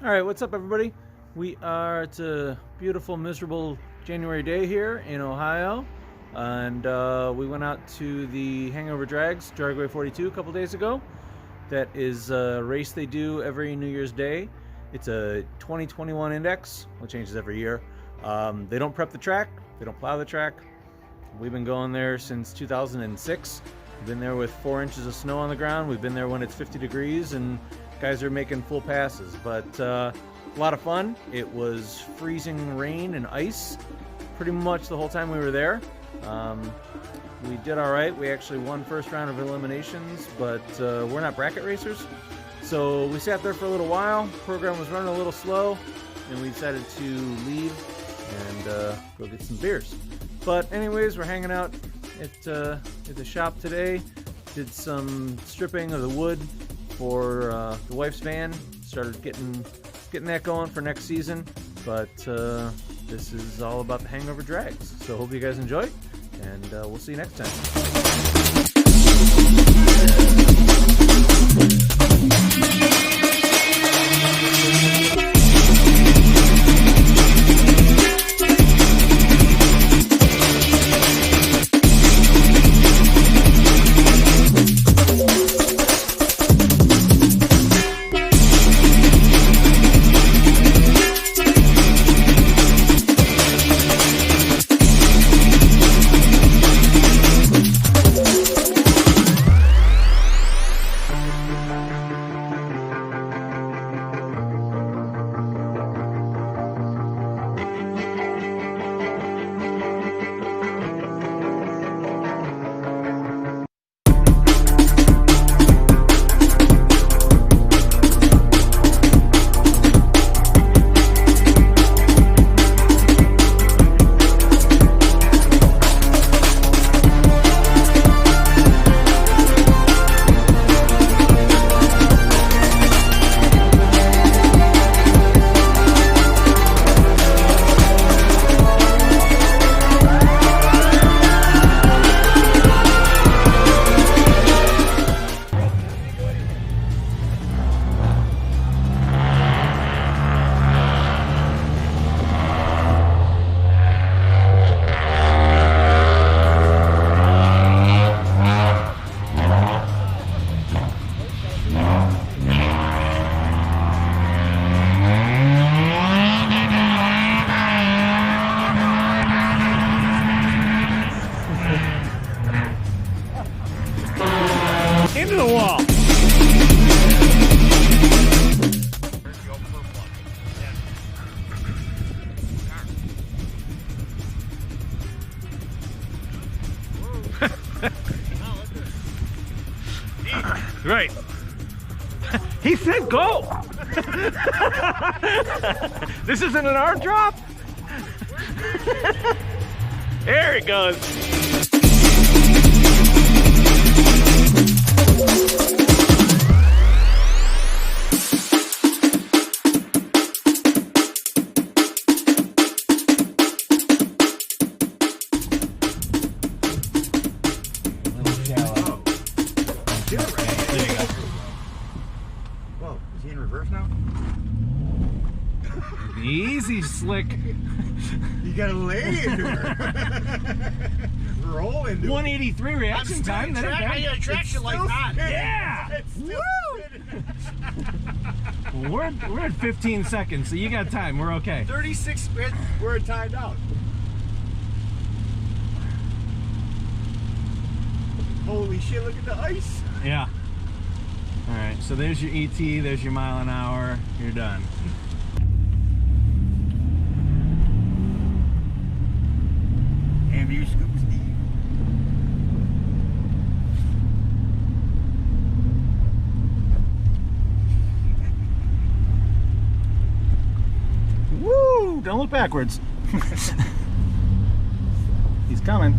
Alright, what's up everybody? It's a beautiful, miserable January day here in Ohio. And we went out to the Hangover Dragway 42 a couple days ago. That is a race they do every New Year's Day. It's a 2021 index, which changes every year. They don't prep the track, they don't plow the track. We've been going there since 2006. We've been there with 4 inches of snow on the ground. We've been there when it's 50 degrees and guys are making full passes, but a lot of fun. It was freezing rain and ice pretty much the whole time we were there. We did all right. We actually won first round of eliminations, but we're not bracket racers. So we sat there for a little while. Program was running a little slow, and we decided to leave and go get some beers. But anyways, we're hanging out at the shop today. Did some stripping of the wood for the wife's van. Started getting that going for next season. But this is all about the Hangover Drags. So hope you guys enjoy, and we'll see you next time. Into the wall. Right. He said go. This isn't an arm drop. There it goes. Whoa, is he in reverse now? Easy, slick. You gotta lay into her. Roll into 183 reaction time. I got traction like that. Yeah! Woo! We're at 15 seconds, so you got time. We're okay. 36, we're timed out. Holy shit, look at the ice. Yeah. All right, so there's your ET, there's your mile an hour. You're done. And you scoop Steve. Woo! Don't look backwards. He's coming.